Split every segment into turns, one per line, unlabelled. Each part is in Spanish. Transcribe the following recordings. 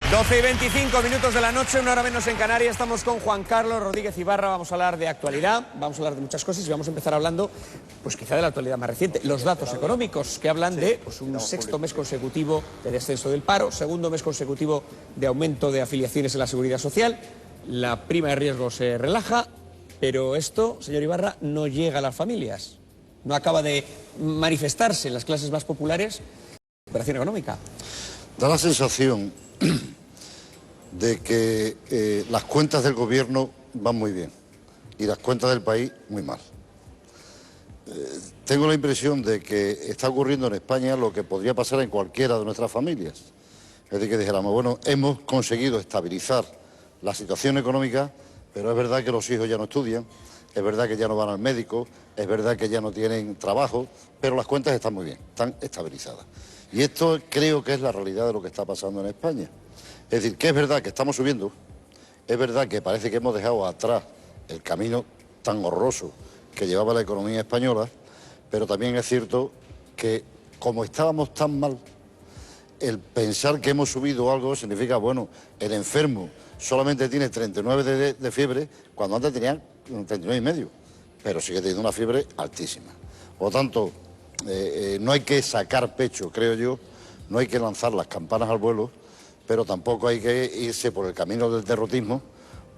12:25 de la noche, una hora menos en Canarias. Estamos con Juan Carlos Rodríguez Ibarra. Vamos a hablar de actualidad, vamos a hablar de muchas cosas y vamos a empezar hablando, pues quizá de la actualidad más reciente, los datos económicos que hablan de un sexto mes consecutivo de descenso del paro, segundo mes consecutivo de aumento de afiliaciones en la Seguridad Social, la prima de riesgo se relaja, pero esto, señor Ibarra, no llega a las familias, no acaba de manifestarse en las clases más populares la recuperación económica.
Da la sensación de que las cuentas del gobierno van muy bien y las cuentas del país muy mal. Tengo la impresión de que está ocurriendo en España lo que podría pasar en cualquiera de nuestras familias. Es decir, que dijéramos, bueno, hemos conseguido estabilizar la situación económica, pero es verdad que los hijos ya no estudian, es verdad que ya no van al médico, es verdad que ya no tienen trabajo, pero las cuentas están muy bien, están estabilizadas. Y esto creo que es la realidad de lo que está pasando en España. Es decir, que es verdad que estamos subiendo, es verdad que parece que hemos dejado atrás el camino tan horroroso que llevaba la economía española, pero también es cierto que como estábamos tan mal, el pensar que hemos subido algo significa, bueno, el enfermo solamente tiene 39 de fiebre, cuando antes tenía 39,5, pero sigue teniendo una fiebre altísima. Por lo tanto, no hay que sacar pecho, creo yo, no hay que lanzar las campanas al vuelo, pero tampoco hay que irse por el camino del derrotismo,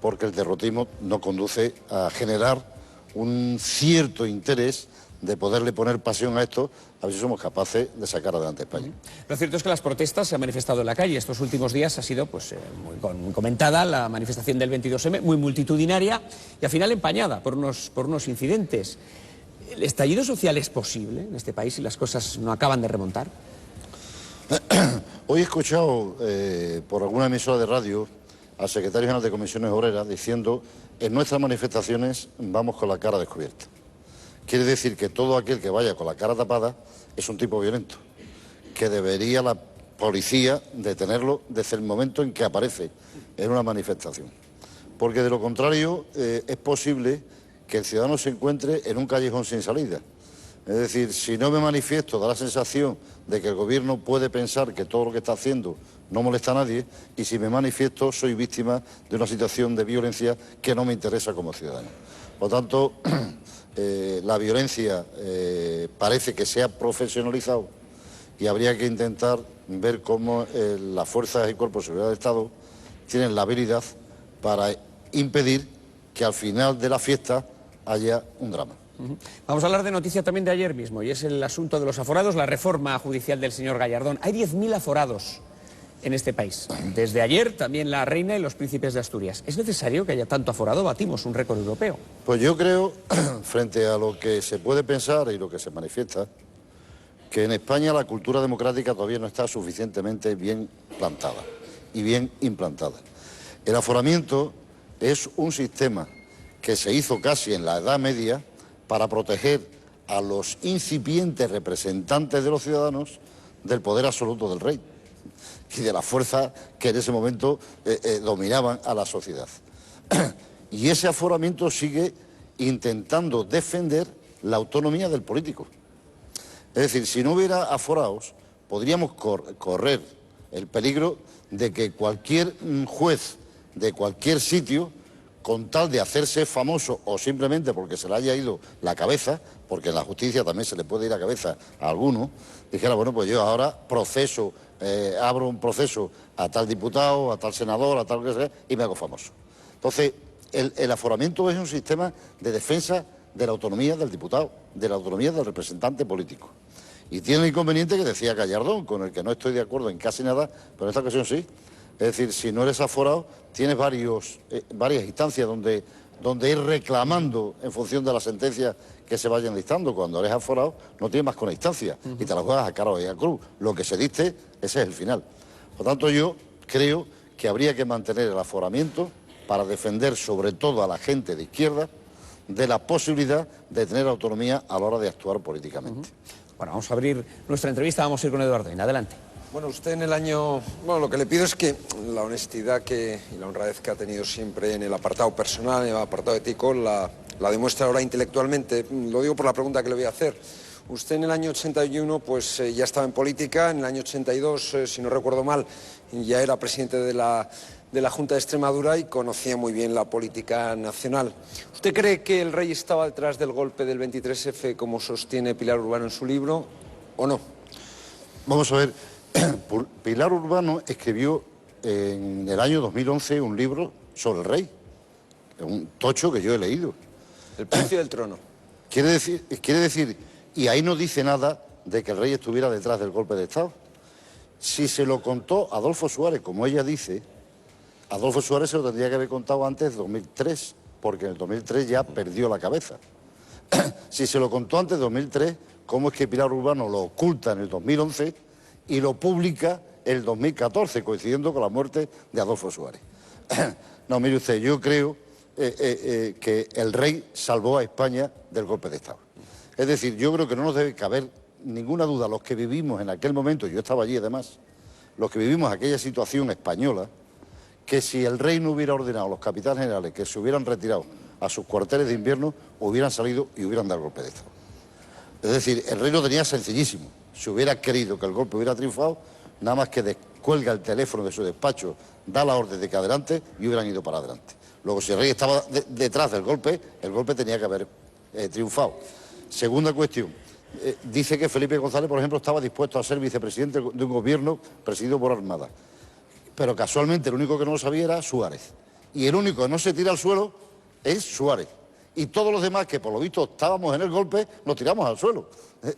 porque el derrotismo no conduce a generar un cierto interés de poderle poner pasión a esto, a ver si somos capaces de sacar adelante España.
Lo cierto es que las protestas se han manifestado en la calle. Estos últimos días ha sido muy comentada la manifestación del 22M, muy multitudinaria y al final empañada por unos incidentes. ¿El estallido social es posible en este país si las cosas no acaban de remontar?
Hoy he escuchado por alguna emisora de radio al secretario general de Comisiones Obreras diciendo: en nuestras manifestaciones vamos con la cara descubierta. Quiere decir que todo aquel que vaya con la cara tapada es un tipo violento, que debería la policía detenerlo desde el momento en que aparece en una manifestación. Porque de lo contrario es posible que el ciudadano se encuentre en un callejón sin salida. Es decir, si no me manifiesto, da la sensación de que el gobierno puede pensar que todo lo que está haciendo no molesta a nadie, y si me manifiesto soy víctima de una situación de violencia que no me interesa como ciudadano. Por lo tanto, la violencia parece que se ha profesionalizado y habría que intentar ver cómo las fuerzas y cuerpos de seguridad del Estado tienen la habilidad para impedir que al final de la fiesta haya un drama.
Vamos a hablar de noticia también de ayer mismo, y es el asunto de los aforados, la reforma judicial del señor Gallardón. Hay 10.000 aforados en este país. Desde ayer también la reina y los príncipes de Asturias. ¿Es necesario que haya tanto aforado? Batimos un récord europeo.
Pues yo creo, frente a lo que se puede pensar y lo que se manifiesta, que en España la cultura democrática todavía no está suficientemente bien plantada y bien implantada. El aforamiento es un sistema que se hizo casi en la Edad Media para proteger a los incipientes representantes de los ciudadanos del poder absoluto del rey y de la fuerza que en ese momento dominaban a la sociedad. Y ese aforamiento sigue intentando defender la autonomía del político. Es decir, si no hubiera aforados, podríamos correr el peligro de que cualquier juez de cualquier sitio, con tal de hacerse famoso o simplemente porque se le haya ido la cabeza, porque en la justicia también se le puede ir la cabeza a alguno, dijera, bueno, pues yo ahora abro un proceso a tal diputado, a tal senador, a tal que sea, y me hago famoso. Entonces, el aforamiento es un sistema de defensa de la autonomía del diputado, de la autonomía del representante político. Y tiene el inconveniente que decía Gallardón, con el que no estoy de acuerdo en casi nada, pero en esta ocasión sí. Es decir, si no eres aforado, tienes varias instancias donde ir reclamando en función de las sentencias que se vayan dictando. Cuando eres aforado, no tienes más que una instancia y te la juegas a cara y a cruz. Lo que se dicte, ese es el final. Por tanto, yo creo que habría que mantener el aforamiento para defender sobre todo a la gente de izquierda de la posibilidad de tener autonomía a la hora de actuar políticamente.
Bueno, vamos a abrir nuestra entrevista, vamos a ir con Eduardo. Adelante.
Bueno, usted en el año... Bueno, lo que le pido es que la honestidad y la honradez que ha tenido siempre en el apartado personal, en el apartado ético, la demuestra ahora intelectualmente. Lo digo por la pregunta que le voy a hacer. Usted en el año 81 pues ya estaba en política, en el año 82, si no recuerdo mal, ya era presidente de la Junta de Extremadura y conocía muy bien la política nacional. ¿Usted cree que el rey estaba detrás del golpe del 23F, como sostiene Pilar Urbano en su libro, o no?
Vamos a ver, Pilar Urbano escribió en el año 2011 un libro sobre el rey, un tocho que yo he leído.
El precio del trono.
Quiere decir, y ahí no dice nada de que el rey estuviera detrás del golpe de Estado. Si se lo contó Adolfo Suárez, como ella dice, Adolfo Suárez se lo tendría que haber contado antes de 2003, porque en el 2003 ya perdió la cabeza. Si se lo contó antes de 2003, ¿cómo es que Pilar Urbano lo oculta en el 2011 y lo publica en el 2014, coincidiendo con la muerte de Adolfo Suárez? No, mire usted, yo creo que el rey salvó a España del golpe de Estado. Es decir, yo creo que no nos debe caber ninguna duda, los que vivimos en aquel momento, yo estaba allí además, los que vivimos aquella situación española, que si el rey no hubiera ordenado a los capitanes generales que se hubieran retirado a sus cuarteles de invierno, hubieran salido y hubieran dado el golpe de Estado. Es decir, el rey lo tenía sencillísimo. Si hubiera querido que el golpe hubiera triunfado, nada más que descuelga el teléfono de su despacho, da la orden de que adelante y hubieran ido para adelante. Luego, si el rey estaba detrás del golpe, el golpe tenía que haber triunfado. Segunda cuestión, dice que Felipe González, por ejemplo, estaba dispuesto a ser vicepresidente de un gobierno presidido por Armada. Pero casualmente el único que no lo sabía era Suárez. Y el único que no se tira al suelo es Suárez. Y todos los demás, que por lo visto estábamos en el golpe, nos tiramos al suelo.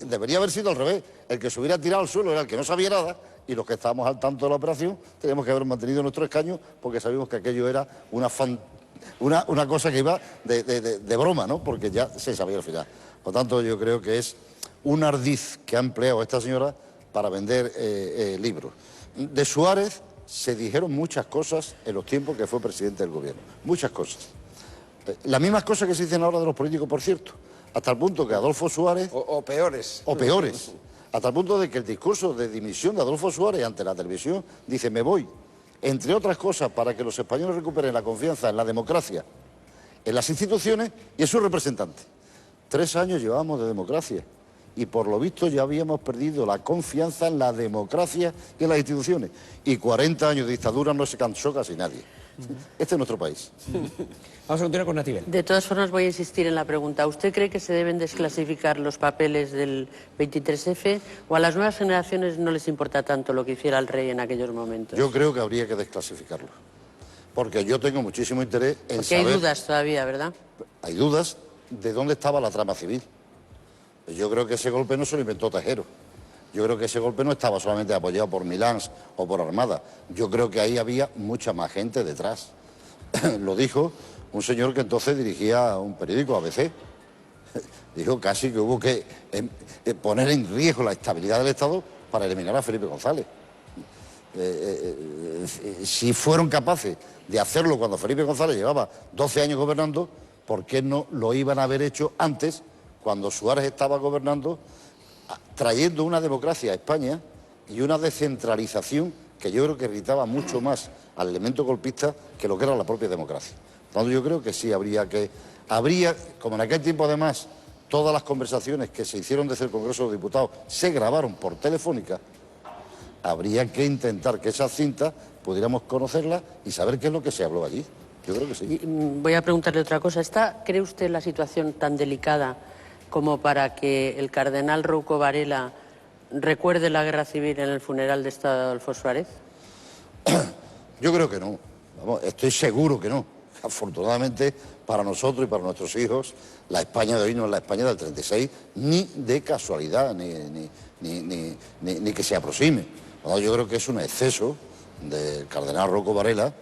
Debería haber sido al revés. El que se hubiera tirado al suelo era el que no sabía nada, y los que estábamos al tanto de la operación teníamos que haber mantenido nuestro escaño, porque sabíamos que aquello era una cosa que iba de broma, ¿no? Porque ya se sabía al final. Por tanto, yo creo que es un ardiz que ha empleado esta señora para vender libros. De Suárez se dijeron muchas cosas en los tiempos que fue presidente del gobierno. Muchas cosas. Las mismas cosas que se dicen ahora de los políticos, por cierto. Hasta el punto que Adolfo Suárez...
O peores.
O peores. Hasta el punto de que el discurso de dimisión de Adolfo Suárez ante la televisión dice: me voy, entre otras cosas, para que los españoles recuperen la confianza en la democracia, en las instituciones y en sus representantes. 3 años llevábamos de democracia y por lo visto ya habíamos perdido la confianza en la democracia y en las instituciones. Y 40 años de dictadura no se cansó casi nadie. Este es nuestro país.
Vamos a continuar con Natividad.
De todas formas, voy a insistir en la pregunta. ¿Usted cree que se deben desclasificar los papeles del 23F o a las nuevas generaciones no les importa tanto lo que hiciera el rey en aquellos momentos?
Yo creo que habría que desclasificarlo. Porque yo tengo muchísimo interés en saber...
Porque hay dudas todavía, ¿verdad?
Hay dudas de dónde estaba la trama civil. Yo creo que ese golpe no se lo inventó Tejero. Yo creo que ese golpe no estaba solamente apoyado por Milans o por Armada. Yo creo que ahí había mucha más gente detrás. Lo dijo un señor que entonces dirigía un periódico, ABC. Dijo casi que hubo que poner en riesgo la estabilidad del Estado para eliminar a Felipe González. Si fueron capaces de hacerlo cuando Felipe González llevaba 12 años gobernando, ¿por qué no lo iban a haber hecho antes, cuando Suárez estaba gobernando, trayendo una democracia a España y una descentralización que yo creo que irritaba mucho más al elemento golpista que lo que era la propia democracia? Por lo tanto, yo creo que sí habría, como en aquel tiempo además, todas las conversaciones que se hicieron desde el Congreso de los Diputados se grabaron por telefónica, habría que intentar que esas cintas pudiéramos conocerlas y saber qué es lo que se habló allí. Yo creo que sí.
Voy a preguntarle otra cosa. ¿Cree usted la situación tan delicada como para que el cardenal Rouco Varela recuerde la guerra civil en el funeral de Estado de Adolfo Suárez?
Yo creo que no. Vamos, estoy seguro que no. Afortunadamente, para nosotros y para nuestros hijos, la España de hoy no es la España del 36, ni de casualidad, ni que se aproxime. Bueno, yo creo que es un exceso del cardenal Rouco Varela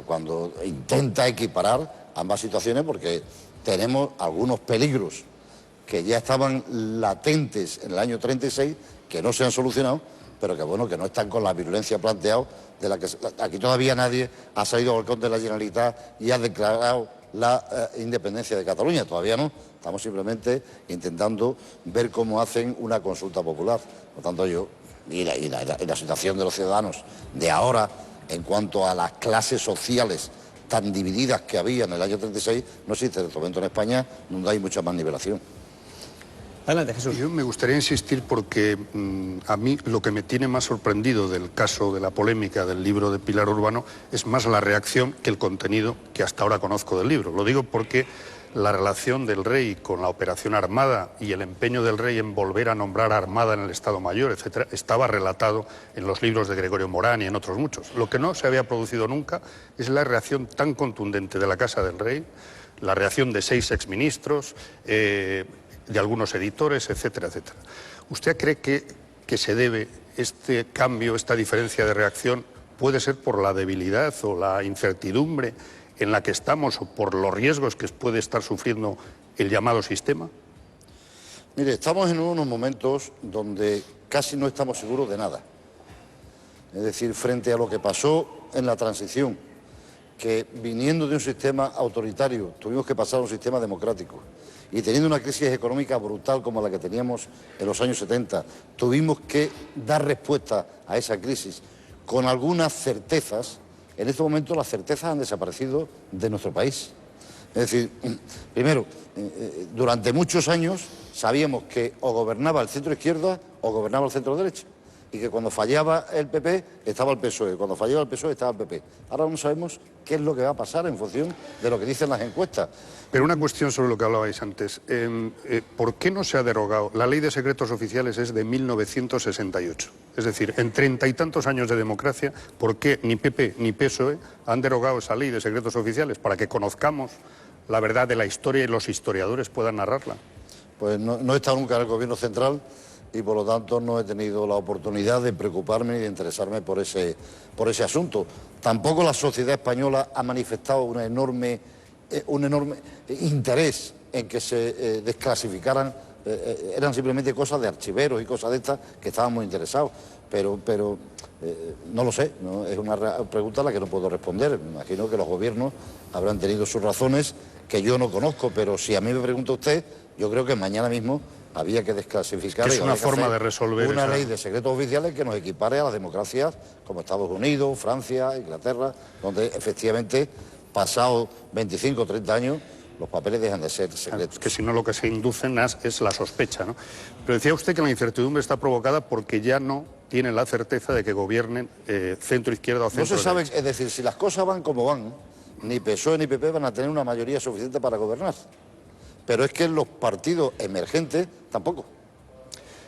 cuando intenta equiparar ambas situaciones, porque tenemos algunos peligros que ya estaban latentes en el año 36, que no se han solucionado, pero que bueno, que no están con la virulencia planteada, de la que aquí todavía nadie ha salido al balcón de la Generalitat y ha declarado la independencia de Cataluña. Todavía no. Estamos simplemente intentando ver cómo hacen una consulta popular. Por tanto, y la situación de los ciudadanos de ahora, en cuanto a las clases sociales tan divididas que había en el año 36, no existe en este momento en España, donde hay mucha más nivelación.
Adelante, Jesús.
Yo me gustaría insistir porque a mí lo que me tiene más sorprendido del caso de la polémica del libro de Pilar Urbano es más la reacción que el contenido que hasta ahora conozco del libro. Lo digo porque la relación del rey con la operación Armada y el empeño del rey en volver a nombrar a Armada en el Estado Mayor, etcétera, estaba relatado en los libros de Gregorio Morán y en otros muchos. Lo que no se había producido nunca es la reacción tan contundente de la Casa del Rey, la reacción de 6 exministros, de algunos editores, etcétera, etcétera. ¿Usted cree que se debe este cambio, esta diferencia de reacción, puede ser por la debilidad o la incertidumbre en la que estamos o por los riesgos que puede estar sufriendo el llamado sistema?
Mire, estamos en unos momentos donde casi no estamos seguros de nada. Es decir, frente a lo que pasó en la transición, que viniendo de un sistema autoritario tuvimos que pasar a un sistema democrático, y teniendo una crisis económica brutal como la que teníamos en los años 70, tuvimos que dar respuesta a esa crisis con algunas certezas. En este momento las certezas han desaparecido de nuestro país. Es decir, primero, durante muchos años sabíamos que o gobernaba el centro izquierda o gobernaba el centro derecha, y que cuando fallaba el PP estaba el PSOE, cuando fallaba el PSOE estaba el PP. Ahora no sabemos qué es lo que va a pasar en función de lo que dicen las encuestas.
Pero una cuestión sobre lo que hablabais antes. ¿Por qué no se ha derogado? La Ley de Secretos Oficiales es de 1968. Es decir, en 30 y tantos años de democracia, ¿por qué ni PP ni PSOE han derogado esa Ley de Secretos Oficiales para que conozcamos la verdad de la historia y los historiadores puedan narrarla?
Pues no he estado nunca en el gobierno central y por lo tanto no he tenido la oportunidad de preocuparme y de interesarme por ese asunto. Tampoco la sociedad española ha manifestado un enorme interés en que se desclasificaran. Eran simplemente cosas de archiveros y cosas de estas que estaban muy interesados, pero no lo sé, ¿no? Es una pregunta a la que no puedo responder. Me imagino que los gobiernos habrán tenido sus razones que yo no conozco, pero si a mí me pregunta usted, yo creo que mañana mismo había que desclasificar.
Es una forma de resolver
una ley de secretos oficiales que nos equipare a las democracias como Estados Unidos, Francia, Inglaterra, donde efectivamente, pasados 25 o 30 años, los papeles dejan de ser secretos.
Que si no, lo que se inducen es la sospecha, ¿no? Pero decía usted que la incertidumbre está provocada porque ya no tienen la certeza de que gobiernen centro izquierda o centro
derecha. No se sabe,
derecha.
es decir, si las cosas van como van, ni PSOE ni PP van a tener una mayoría suficiente para gobernar. Pero es que los partidos emergentes tampoco.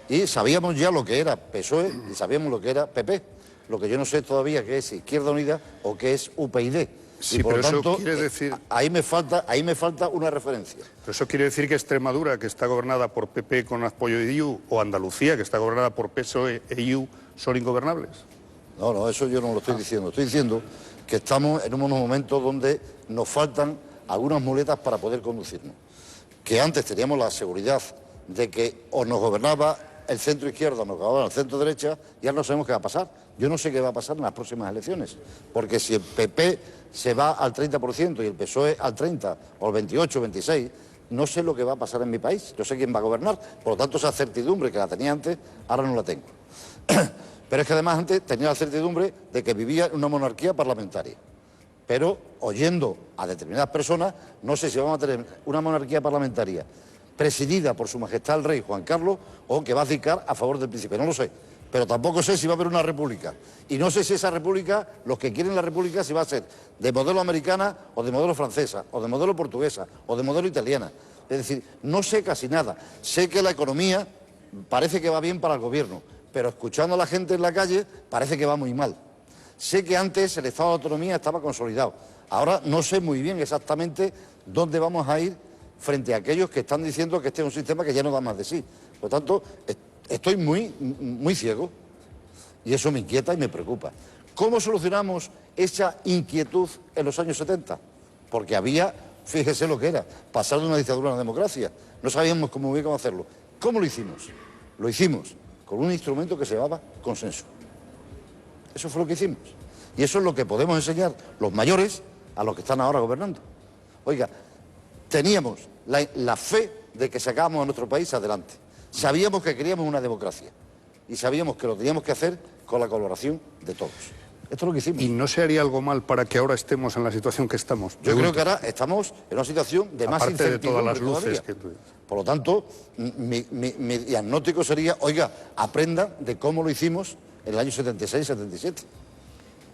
Y sabíamos ya lo que era PSOE y sabíamos lo que era PP. Lo que yo no sé todavía qué es Izquierda Unida o qué es UPyD.
Sí,
y por
pero
lo tanto,
eso quiere decir...
ahí me falta una referencia.
Pero eso quiere decir que Extremadura, que está gobernada por PP con apoyo de IU, o Andalucía, que está gobernada por PSOE e IU, son ingobernables.
No, eso yo no lo estoy diciendo. Estoy diciendo que estamos en unos momentos donde nos faltan algunas muletas para poder conducirnos. Que antes teníamos la seguridad de que o nos gobernaba el centro izquierda o nos gobernaba el centro derecha, y ahora no sabemos qué va a pasar. Yo no sé qué va a pasar en las próximas elecciones, porque si el PP se va al 30% y el PSOE al 30% o al 28, 26%, no sé lo que va a pasar en mi país, yo sé quién va a gobernar, por lo tanto esa certidumbre que la tenía antes, ahora no la tengo. Pero es que además antes tenía la certidumbre de que vivía en una monarquía parlamentaria. Pero oyendo a determinadas personas, no sé si vamos a tener una monarquía parlamentaria presidida por su majestad el rey Juan Carlos o que va a abdicar a favor del príncipe, no lo sé. Pero tampoco sé si va a haber una república. Y no sé si esa república, los que quieren la república, si va a ser de modelo americana o de modelo francesa, o de modelo portuguesa, o de modelo italiana. Es decir, no sé casi nada. Sé que la economía parece que va bien para el gobierno, pero escuchando a la gente en la calle parece que va muy mal. Sé que antes el Estado de Autonomía estaba consolidado. Ahora no sé muy bien exactamente dónde vamos a ir frente a aquellos que están diciendo que este es un sistema que ya no da más de sí. Por lo tanto, estoy muy ciego y eso me inquieta y me preocupa. ¿Cómo solucionamos esa inquietud en los años 70? Porque había, fíjese lo que era, pasar de una dictadura a una democracia. No sabíamos cómo hacerlo. ¿Cómo lo hicimos? Lo hicimos con un instrumento que se llamaba consenso. Eso fue lo que hicimos. Y eso es lo que podemos enseñar los mayores a los que están ahora gobernando. Oiga, teníamos la fe de que sacábamos a nuestro país adelante. Sabíamos que queríamos una democracia y sabíamos que lo teníamos que hacer con la colaboración de todos. Esto es lo que hicimos.
¿Y no se haría algo mal para que ahora estemos en la situación que estamos?
Yo creo que ahora estamos en una situación de más
Aparte de todas las
incertidumbre
luces
todavía.
que...
Por lo tanto, mi diagnóstico sería, oiga, aprendan de cómo lo hicimos en el año 76-77.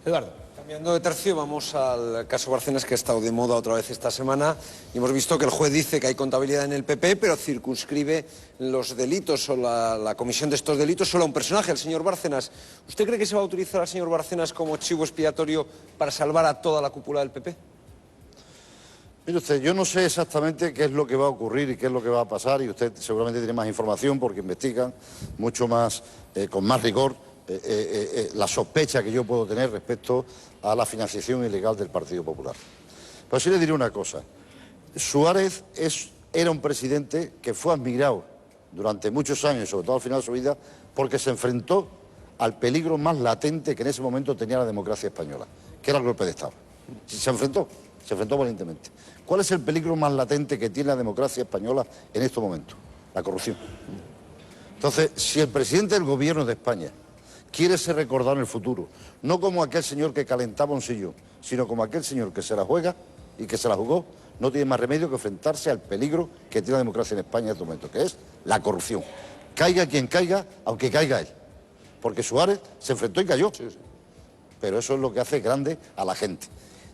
Eduardo.
Cambiando de tercio, vamos al caso Bárcenas, que ha estado de moda otra vez esta semana. Y hemos visto que el juez dice que hay contabilidad en el PP, pero circunscribe los delitos o la comisión de estos delitos solo a un personaje, el señor Bárcenas. ¿Usted cree que se va a utilizar al señor Bárcenas como chivo expiatorio para salvar a toda la cúpula del PP?
Mire usted, yo no sé exactamente qué es lo que va a ocurrir y qué es lo que va a pasar, y usted seguramente tiene más información porque investigan mucho más, con más rigor, la sospecha que yo puedo tener respecto a la financiación ilegal del Partido Popular. Pero sí le diré una cosa. Suárez era un presidente que fue admirado durante muchos años, sobre todo al final de su vida, porque se enfrentó al peligro más latente que en ese momento tenía la democracia española, que era el golpe de Estado. Se enfrentó valientemente. ¿Cuál es el peligro más latente que tiene la democracia española en estos momentos? La corrupción. Entonces, si el presidente del gobierno de España quiere ser recordado en el futuro, no como aquel señor que calentaba un sillón, sino como aquel señor que se la juega y que se la jugó, no tiene más remedio que enfrentarse al peligro que tiene la democracia en España en estos momentos, que es la corrupción. Caiga quien caiga, aunque caiga él. Porque Suárez se enfrentó y cayó. Pero eso es lo que hace grande a la gente.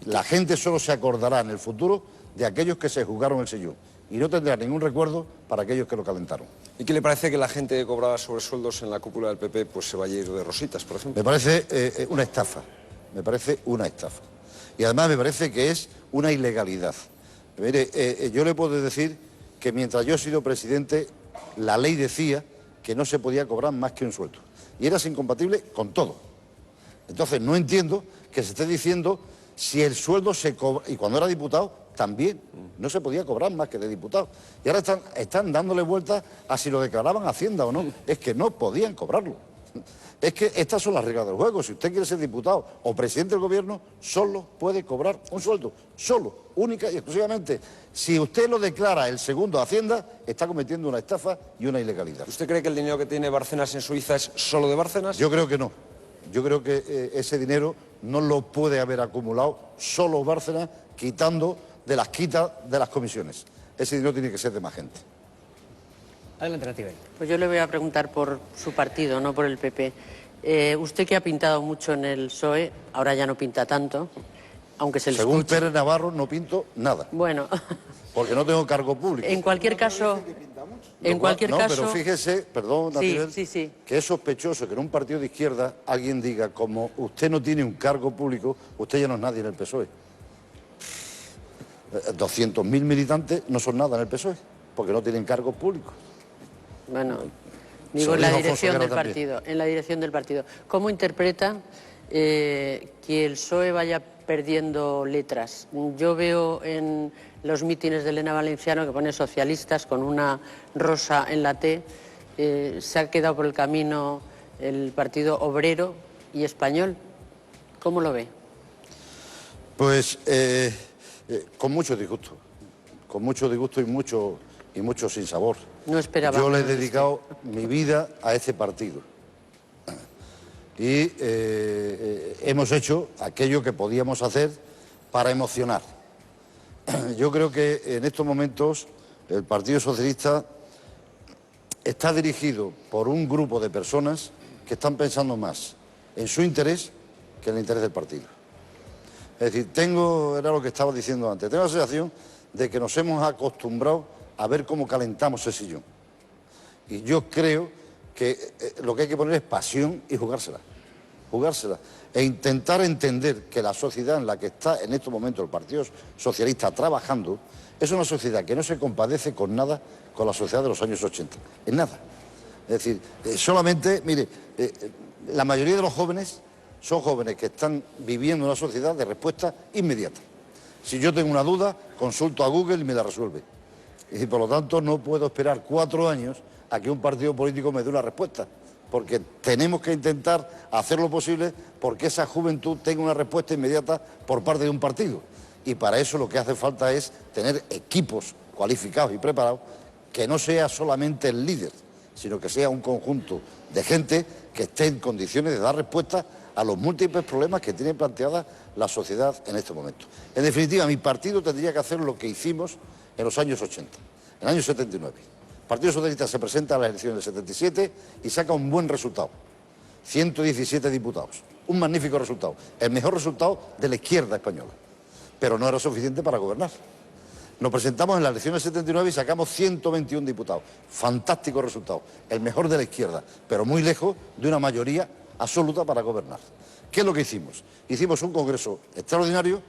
La gente solo se acordará en el futuro de aquellos que se jugaron el sillón y no tendrá ningún recuerdo para aquellos que lo calentaron.
¿Y qué le parece que la gente que cobraba sobresueldos en la cúpula del PP pues se vaya a ir de rositas, por ejemplo?
Me parece una estafa, me parece una estafa. Y además me parece que es una ilegalidad. Mire, yo le puedo decir que mientras yo he sido presidente, la ley decía que no se podía cobrar más que un sueldo. Y eras incompatible con todo. Entonces no entiendo que se esté diciendo si el sueldo se cobra, y cuando era diputado también, no se podía cobrar más que de diputado. Y ahora están dándole vueltas a si lo declaraban Hacienda o no. Es que no podían cobrarlo. Es que estas son las reglas del juego. Si usted quiere ser diputado o presidente del gobierno, solo puede cobrar un sueldo. Solo, única y exclusivamente. Si usted lo declara el segundo a Hacienda, está cometiendo una estafa y una ilegalidad.
¿Usted cree que el dinero que tiene Bárcenas en Suiza es solo de Bárcenas?
Yo creo que no. Yo creo que ese dinero no lo puede haber acumulado solo Bárcenas, quitando de las quitas de las comisiones. Ese dinero tiene que ser de más gente.
Adelante, Natibel.
Pues yo le voy a preguntar por su partido, no por el PP. Usted que ha pintado mucho en el PSOE, ahora ya no pinta tanto, aunque se le
Según
escuche.
Pérez Navarro, no pinto nada,
Bueno,
porque no tengo cargo público.
en cualquier caso... En cualquier
no,
caso...
pero fíjese, perdón, Natibel,
sí.
que es sospechoso que en un partido de izquierda alguien diga, como usted no tiene un cargo público, usted ya no es nadie en el PSOE. 200.000 militantes no son nada en el PSOE, porque no tienen cargos públicos.
Bueno, digo en la dirección del partido. En la dirección del partido. ¿Cómo interpreta que el PSOE vaya perdiendo letras? Yo veo en los mítines de Elena Valenciano que pone socialistas con una rosa en la T. Se ha quedado por el camino el Partido Obrero y Español. ¿Cómo lo ve?
Pues con mucho disgusto y mucho sinsabor.
No esperaba.
Yo le he dedicado mi vida a este partido. Y hemos hecho aquello que podíamos hacer para emocionar. Yo creo que en estos momentos el Partido Socialista está dirigido por un grupo de personas que están pensando más en su interés que en el interés del partido. Es decir, era lo que estaba diciendo antes, tengo la sensación de que nos hemos acostumbrado a ver cómo calentamos ese sillón. Y yo creo que lo que hay que poner es pasión y jugársela. E intentar entender que la sociedad en la que está en estos momentos el Partido Socialista trabajando es una sociedad que no se compadece con nada con la sociedad de los años 80, en nada. Es decir, solamente, mire, la mayoría de los jóvenes son jóvenes que están viviendo una sociedad de respuesta inmediata. Si yo tengo una duda, consulto a Google y me la resuelve. Y por lo tanto no puedo esperar 4 años a que un partido político me dé una respuesta, porque tenemos que intentar hacer lo posible porque esa juventud tenga una respuesta inmediata por parte de un partido. Y para eso lo que hace falta es tener equipos cualificados y preparados, que no sea solamente el líder, sino que sea un conjunto de gente que esté en condiciones de dar respuesta a a los múltiples problemas que tiene planteada la sociedad en este momento. En definitiva, mi partido tendría que hacer lo que hicimos en los años 80, en el año 79. El Partido Socialista se presenta a las elecciones del 77 y saca un buen resultado, 117 diputados, un magnífico resultado, el mejor resultado de la izquierda española, pero no era suficiente para gobernar. Nos presentamos en las elecciones del 79 y sacamos 121 diputados, fantástico resultado, el mejor de la izquierda, pero muy lejos de una mayoría absoluta para gobernar. ¿Qué es lo que hicimos? Hicimos un congreso extraordinario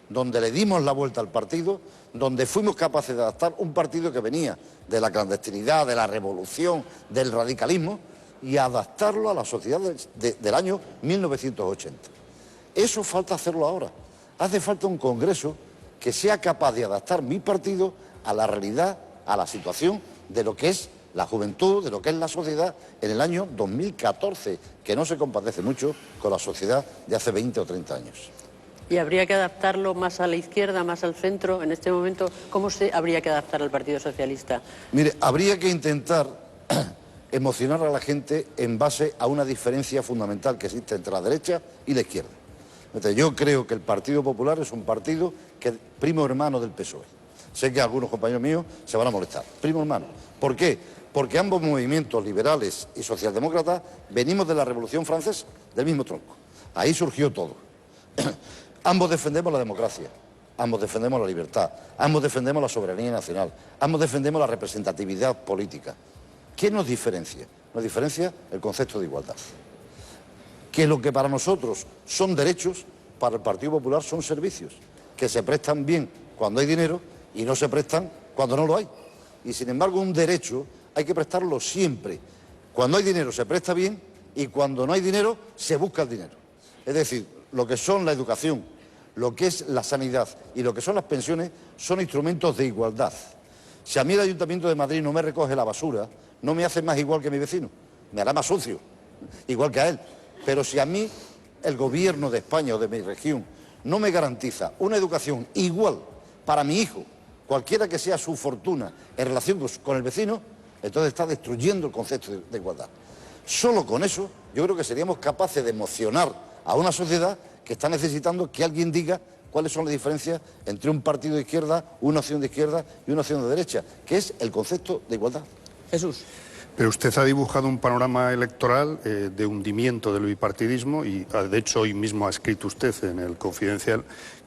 donde le dimos la vuelta al partido, donde fuimos capaces de adaptar un partido que venía de la clandestinidad, de la revolución, del radicalismo, y adaptarlo a la sociedad del año 1980. Eso falta hacerlo ahora. Hace falta un congreso que sea capaz de adaptar mi partido a la realidad, a la situación de lo que es la juventud, de lo que es la sociedad en el año 2014, que no se compadece mucho con la sociedad de hace 20 o 30 años.
¿Y habría que adaptarlo más a la izquierda, más al centro? En este momento, ¿cómo se habría que adaptar al Partido Socialista?
Mire, habría que intentar emocionar a la gente en base a una diferencia fundamental que existe entre la derecha y la izquierda. Entonces, yo creo que el Partido Popular es un partido que es primo hermano del PSOE. Sé que algunos compañeros míos se van a molestar. Primo hermano. ¿Por qué? Porque ambos movimientos liberales y socialdemócratas venimos de la Revolución Francesa, del mismo tronco. Ahí surgió todo. Ambos defendemos la democracia, ambos defendemos la libertad, ambos defendemos la soberanía nacional, ambos defendemos la representatividad política. ¿Qué nos diferencia? Nos diferencia el concepto de igualdad. Que lo que para nosotros son derechos, para el Partido Popular son servicios, que se prestan bien cuando hay dinero y no se prestan cuando no lo hay. Y sin embargo, un derecho hay que prestarlo siempre. Cuando hay dinero se presta bien y cuando no hay dinero se busca el dinero. Es decir, lo que son la educación, lo que es la sanidad y lo que son las pensiones son instrumentos de igualdad. Si a mí el Ayuntamiento de Madrid no me recoge la basura, no me hace más igual que mi vecino, me hará más sucio, igual que a él. Pero si a mí el gobierno de España o de mi región no me garantiza una educación igual para mi hijo, cualquiera que sea su fortuna en relación con el vecino, entonces está destruyendo el concepto de igualdad. Solo con eso yo creo que seríamos capaces de emocionar a una sociedad que está necesitando que alguien diga cuáles son las diferencias entre un partido de izquierda, una opción de izquierda y una opción de derecha, que es el concepto de igualdad.
Jesús.
Pero usted ha dibujado un panorama electoral de hundimiento del bipartidismo y, de hecho, hoy mismo ha escrito usted en el Confidencial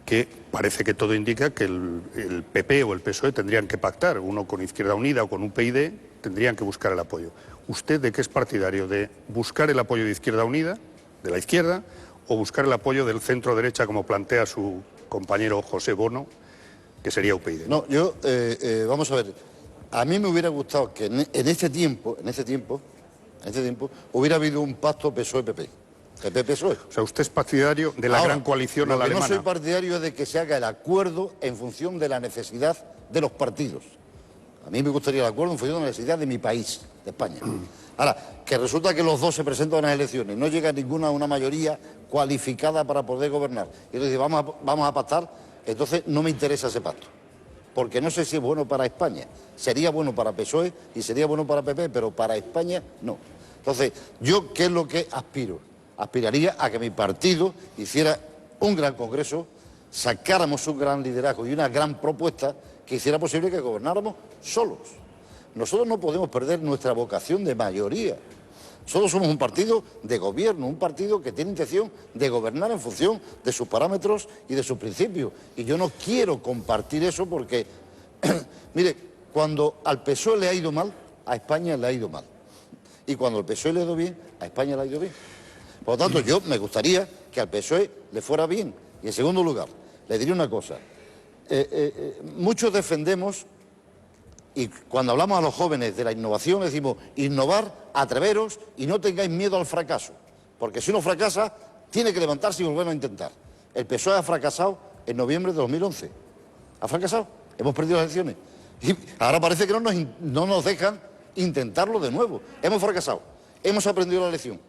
que parece que todo indica que el PP o el PSOE tendrían que pactar, uno con Izquierda Unida o con UPyD, tendrían que buscar el apoyo. ¿Usted de qué es partidario? ¿De buscar el apoyo de Izquierda Unida, de la izquierda, o buscar el apoyo del centro-derecha, como plantea su compañero José Bono, que sería UPyD?
No, yo, vamos a ver, a mí me hubiera gustado que en este tiempo, hubiera habido un pacto PSOE-PP. PP-PSOE.
O sea, usted es partidario de la gran coalición a la alemana.
Lo que no soy partidario es de que se haga el acuerdo en función de la necesidad de los partidos. A mí me gustaría el acuerdo en función de la necesidad de mi país, de España. Ahora, que resulta que los dos se presentan a las elecciones, no llega ninguna a una mayoría cualificada para poder gobernar. Y entonces vamos a pactar, entonces no me interesa ese pacto. Porque no sé si es bueno para España. Sería bueno para PSOE y sería bueno para PP, pero para España no. Entonces, ¿yo qué es lo que aspiro? Aspiraría a que mi partido hiciera un gran congreso, sacáramos un gran liderazgo y una gran propuesta que hiciera posible que gobernáramos solos. Nosotros no podemos perder nuestra vocación de mayoría. Nosotros somos un partido de gobierno, un partido que tiene intención de gobernar en función de sus parámetros y de sus principios. Y yo no quiero compartir eso porque, mire, cuando al PSOE le ha ido mal, a España le ha ido mal. Y cuando al PSOE le ha ido bien, a España le ha ido bien. Por lo tanto, yo me gustaría que al PSOE le fuera bien. Y en segundo lugar, le diría una cosa. Muchos defendemos, y cuando hablamos a los jóvenes de la innovación, les decimos, innovar, atreveros y no tengáis miedo al fracaso. Porque si uno fracasa, tiene que levantarse y volver a intentar. El PSOE ha fracasado en noviembre de 2011. Ha fracasado. Hemos perdido las elecciones. Y ahora parece que no nos dejan intentarlo de nuevo. Hemos fracasado. Hemos aprendido la lección.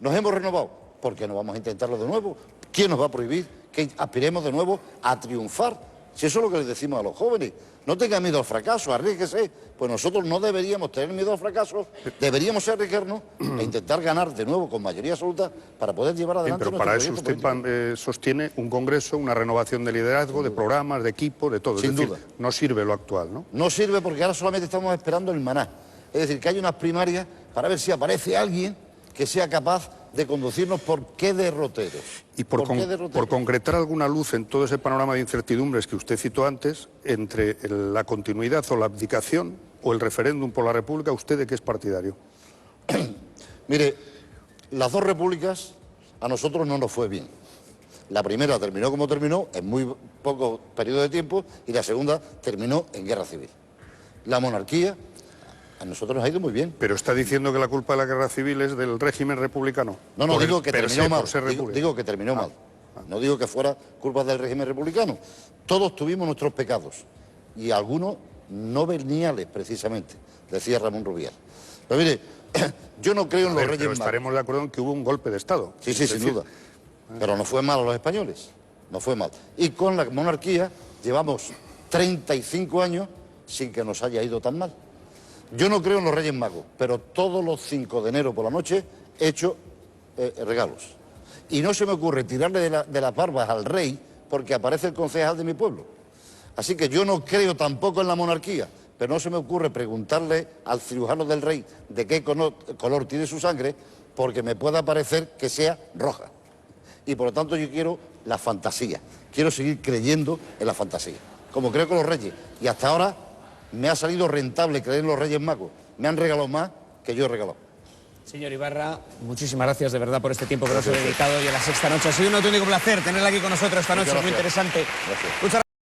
Nos hemos renovado. ¿Por qué no vamos a intentarlo de nuevo? ¿Quién nos va a prohibir que aspiremos de nuevo a triunfar Si eso es lo que les decimos a los jóvenes, no tengan miedo al fracaso, arriesguese. Pues nosotros no deberíamos tener miedo al fracaso, deberíamos arriesgarnos e intentar ganar de nuevo con mayoría absoluta para poder llevar adelante
Pero para eso
nuestro
usted sostiene un congreso, una renovación de liderazgo, de programas, de equipo, de todo.
Sin
es decir,
duda.
no sirve lo actual, ¿no?
No sirve porque ahora solamente estamos esperando el maná. Es decir, que hay unas primarias para ver si aparece alguien que sea capaz de conducirnos por qué derroteros.
Y por concretar alguna luz en todo ese panorama de incertidumbres que usted citó antes, entre la continuidad o la abdicación o el referéndum por la República, ¿usted de qué es partidario?
Mire, las dos repúblicas a nosotros no nos fue bien. La primera terminó como terminó, en muy poco periodo de tiempo, y la segunda terminó en guerra civil. La monarquía a nosotros nos ha ido muy bien.
¿Pero está diciendo que la culpa de la guerra civil es del régimen republicano?
No, digo que terminó mal. Digo que terminó mal. No digo que fuera culpa del régimen republicano. Todos tuvimos nuestros pecados, y algunos no veniales, precisamente, decía Ramón Rubial. Pero mire, yo no creo en los Reyes
pero
Magos.
estaremos de acuerdo en que hubo un golpe de Estado.
Sí, sin duda. Pero no fue mal a los españoles, no fue mal. Y con la monarquía llevamos 35 años sin que nos haya ido tan mal. Yo no creo en los Reyes Magos, pero todos los 5 de enero por la noche he hecho regalos. Y no se me ocurre tirarle de las barbas al rey porque aparece el concejal de mi pueblo. Así que yo no creo tampoco en la monarquía, pero no se me ocurre preguntarle al cirujano del rey de qué color tiene su sangre porque me pueda parecer que sea roja. Y por lo tanto yo quiero la fantasía, quiero seguir creyendo en la fantasía, como creo con los Reyes. Y hasta ahora me ha salido rentable creer en los Reyes Magos. Me han regalado más que yo he regalado.
Señor Ibarra, muchísimas gracias de verdad por este tiempo que nos ha dedicado hoy a La Sexta Noche. Ha sido un auténtico placer tenerla aquí con nosotros esta noche, muy interesante.
Gracias.
Muchas